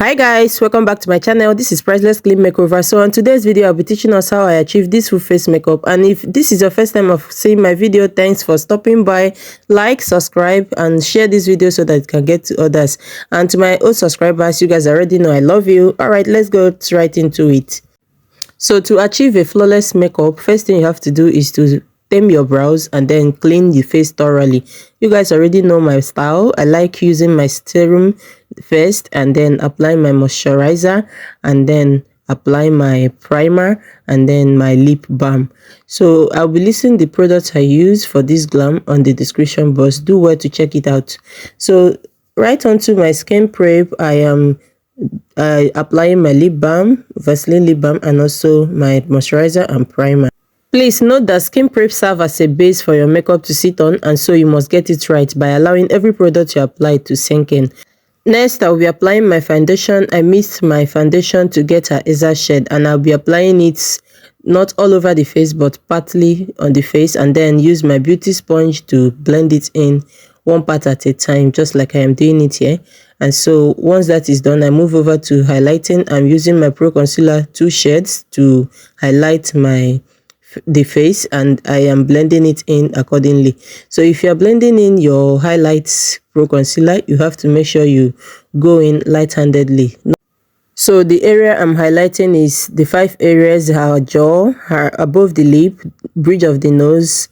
Hi guys, welcome back to my channel. This is Priceless Clean Makeover. So on today's video, I'll be teaching us how I achieve this full face makeup. And if this is your first time of seeing my video, thanks for stopping by. Like, subscribe, and share this video so that it can get to others. And to my old subscribers, you guys already know I love you. Alright, let's go right into it. So to achieve a flawless makeup, first thing you have to do is to tame your brows and then clean the face thoroughly. You guys already know my style. I like using my serum first and then apply my moisturizer and then apply my primer and then my lip balm. So I'll be listing the products I use for this glam on the description box. Do well to check it out. So right onto my skin prep, I am applying my lip balm, Vaseline lip balm, and also my moisturizer and primer. Please note that skin prep serves as a base for your makeup to sit on, and so you must get it right by allowing every product you apply to sink in. Next, I'll be applying my foundation. I mixed my foundation to get an exact shade, and I'll be applying it not all over the face but partly on the face, and then use my beauty sponge to blend it in one part at a time, just like I am doing it here. And so once that is done, I move over to highlighting. I'm using my Pro Concealer 2 shades to highlight the face, and I am blending it in accordingly. So if you are blending in your highlights Pro Concealer, you have to make sure you go in light-handedly. So the area I'm highlighting is the 5 areas: her jaw, her above the lip, bridge of the nose,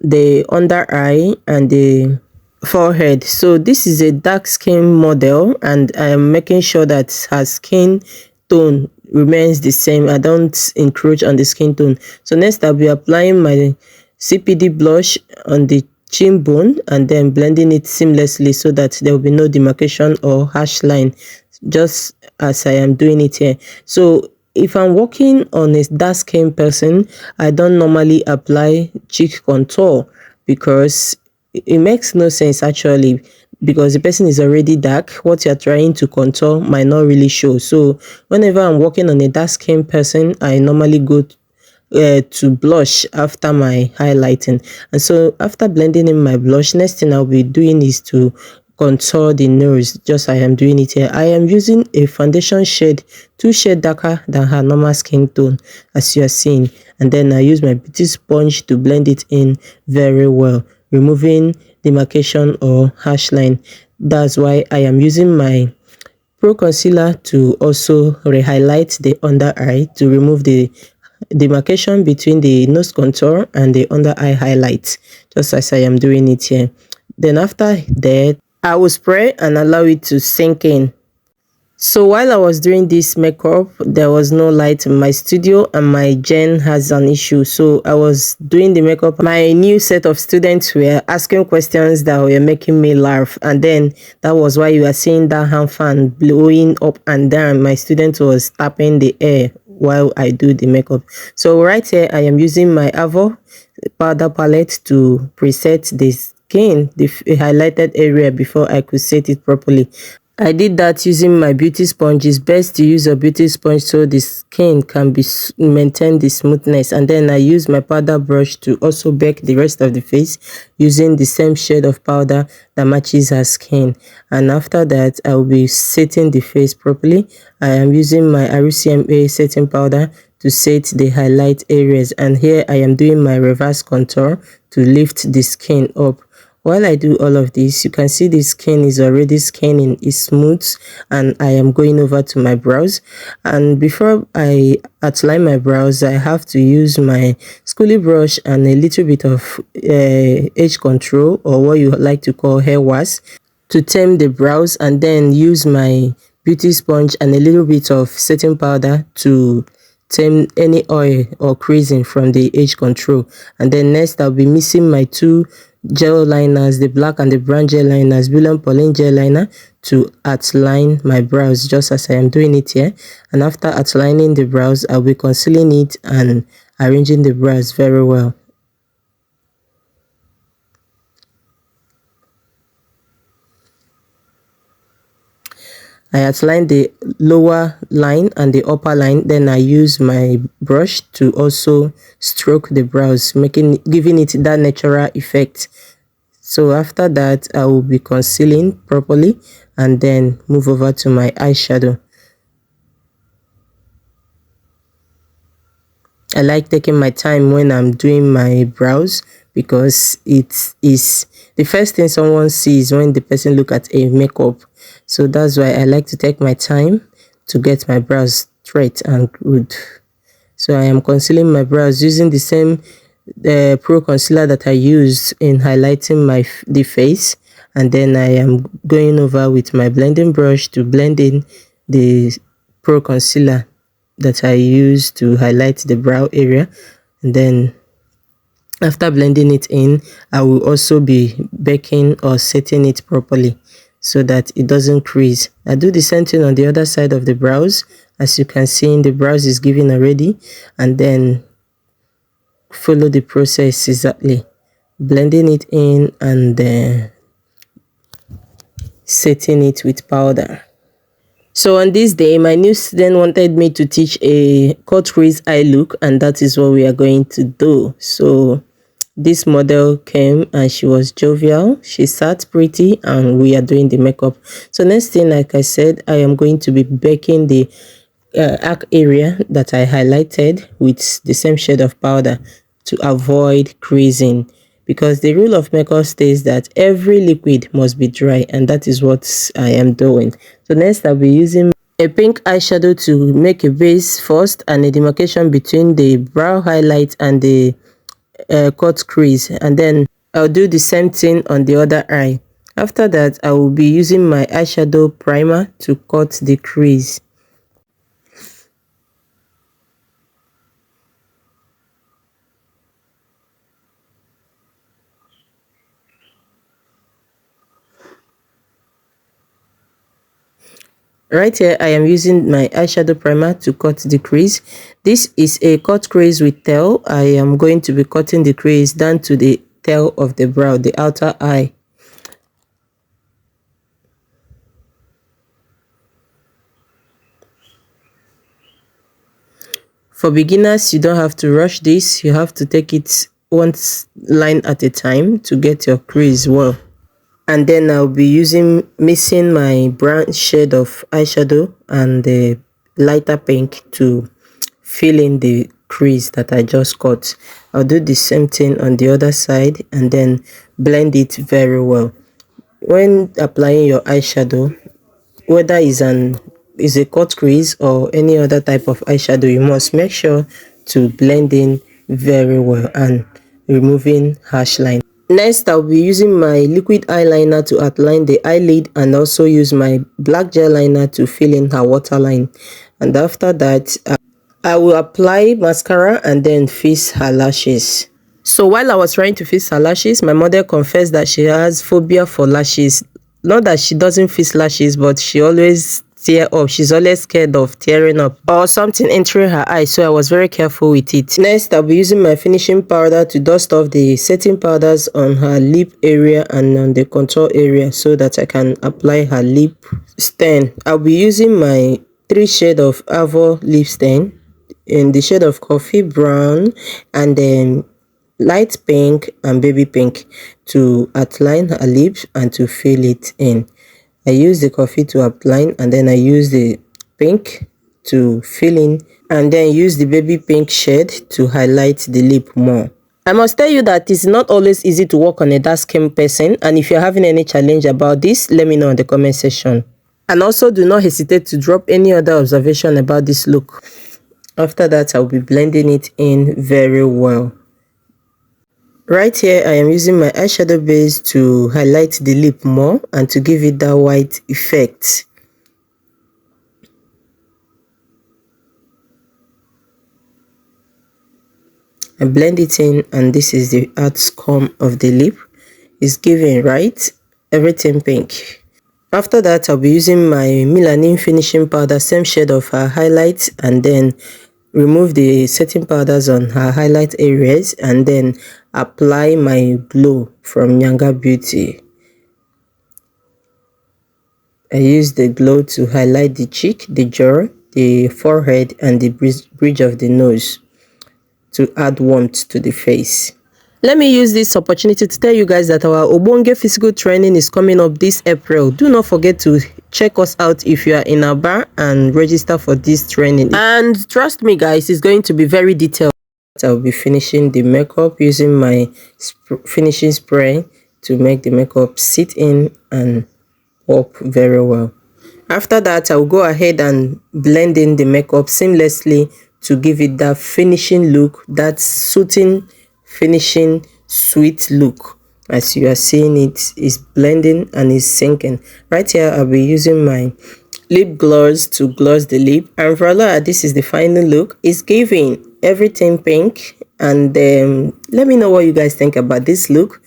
the under eye, and the forehead. So this is a dark skin model, and I am making sure that her skin tone remains the same. I don't encroach on the skin tone. So next I'll be applying my CPD blush on the chin bone and then blending it seamlessly so that there will be no demarcation or harsh line, just as I am doing it here. So if I'm working on a dark skin person, I don't normally apply cheek contour because it makes no sense actually, because the person is already dark. What you're trying to contour might not really show. So whenever I'm working on a dark skin person, I normally go to blush after my highlighting. And so after blending in my blush, next thing I'll be doing is to contour the nose, just as I am doing it here. I am using a foundation shade 2 shades darker than her normal skin tone, as you are seeing, and then I use my beauty sponge to blend it in very well, removing demarcation or harsh line. That's why I am using my Pro Concealer to also re-highlight the under eye to remove the demarcation between the nose contour and the under eye highlight, just as I am doing it here. Then after that, I will spray and allow it to sink in. So while I was doing this makeup, there was no light in my studio and my gen has an issue. So I was doing the makeup. My new set of students were asking questions that were making me laugh. And then that was why you are seeing that hand fan blowing up and down. My student was tapping the air while I do the makeup. So right here, I am using my Avour powder palette to preset the skin, the highlighted area, before I could set it properly. I did that using my beauty sponge. It's best to use a beauty sponge so the skin can maintain the smoothness. And then I use my powder brush to also bake the rest of the face using the same shade of powder that matches her skin. And after that, I will be setting the face properly. I am using my RCMA setting powder to set the highlight areas. And here I am doing my reverse contour to lift the skin up. While I do all of this, you can see the skin is already skinning, it's smooth, and I am going over to my brows. And before I outline my brows, I have to use my schoolie brush and a little bit of edge control, or what you like to call hair wash, to tame the brows, and then use my beauty sponge and a little bit of setting powder to tame any oil or creasing from the edge control. And then next I'll be mixing my 2 gel liners, the black and the brown gel liners, Pauline gel liner, to outline my brows, just as I am doing it here. And after outlining the brows, I'll be concealing it and arranging the brows very well. I outline the lower line and the upper line, then I use my brush to also stroke the brows, giving it that natural effect. So after that, I will be concealing properly and then move over to my eyeshadow. I like taking my time when I'm doing my brows because it is the first thing someone sees when the person look at a makeup. So that's why I like to take my time to get my brows straight and good. So I am concealing my brows using the same pro concealer that I used in highlighting the face, and then I am going over with my blending brush to blend in the pro concealer that I use to highlight the brow area. And then after blending it in, I will also be baking or setting it properly so that it doesn't crease. I do the same thing on the other side of the brows. As you can see, the brows is giving already, and then follow the process exactly, blending it in and then setting it with powder. So on this day, my new student wanted me to teach a cut crease eye look, and that is what we are going to do. So this model came and she was jovial, she sat pretty, and we are doing the makeup. So next thing, like I said, I am going to be baking the arc area that I highlighted with the same shade of powder to avoid creasing, because the rule of makeup states that every liquid must be dry, and that is what I am doing. So next, I'll be using a pink eyeshadow to make a base first and a demarcation between the brow highlight and the cut crease, and then I'll do the same thing on the other eye. After that, I will be using my eyeshadow primer to cut the crease. Right here, I am using my eyeshadow primer to cut the crease. This is a cut crease with tail. I am going to be cutting the crease down to the tail of the brow, the outer eye. For beginners, you don't have to rush this. You have to take it one line at a time to get your crease well. And then I'll be mixing my brown shade of eyeshadow and the lighter pink to fill in the crease that I just cut. I'll do the same thing on the other side and then blend it very well. When applying your eyeshadow, whether is a cut crease or any other type of eyeshadow, you must make sure to blend in very well and removing harsh line. Next, I'll be using my liquid eyeliner to outline the eyelid and also use my black gel liner to fill in her waterline. And after that, I will apply mascara and then fix her lashes. So while I was trying to fix her lashes, my mother confessed that she has phobia for lashes. Not that she doesn't fix lashes, but she always tear up. She's always scared of tearing up or something entering her eye, so I was very careful with it. Next, I'll be using my finishing powder to dust off the setting powders on her lip area and on the contour area so that I can apply her lip stain. I'll be using my 3 shade of Avour lip stain in the shade of coffee brown and then light pink and baby pink to outline her lips and to fill it in. I use the coffee to outline, and then I use the pink to fill in, and then use the baby pink shade to highlight the lip more. I must tell you that it's not always easy to work on a dark skin person, and if you're having any challenge about this, let me know in the comment section. And also do not hesitate to drop any other observation about this look. After that, I'll be blending it in very well. Right here, I am using my eyeshadow base to highlight the lip more and to give it that white effect. I blend it in, and this is the outcome of the lip. It's giving, right? Everything pink. After that, I'll be using my Melanin finishing powder, same shade of her highlights, and then remove the setting powders on her highlight areas and then apply my glow from Yanga Beauty. I use the glow to highlight the cheek, the jaw, the forehead, and the bridge of the nose to add warmth to the face. Let me use this opportunity to tell you guys that our Obonge physical training is coming up this April. Do not forget to check us out if you are in Aba and register for this training. And trust me guys, it's going to be very detailed. I'll be finishing the makeup using my finishing spray to make the makeup sit in and pop very well. After that, I'll go ahead and blend in the makeup seamlessly to give it that finishing look, that soothing, finishing, sweet look. As you are seeing, it is blending and is sinking. Right here, I'll be using my lip gloss to gloss the lip. And voila, this is the final look. It's giving everything pink. And let me know what you guys think about this look.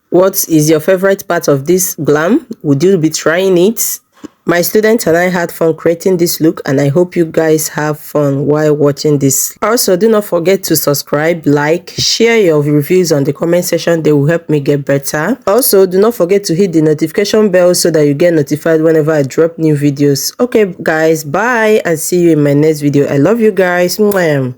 What is your favorite part of this glam? Would you be trying it? My students and I had fun creating this look, and I hope you guys have fun while watching this. Also, do not forget to subscribe, like, share your reviews on the comment section. They will help me get better. Also, do not forget to hit the notification bell so that you get notified whenever I drop new videos. Okay guys, bye and see you in my next video. I love you guys. Mwah.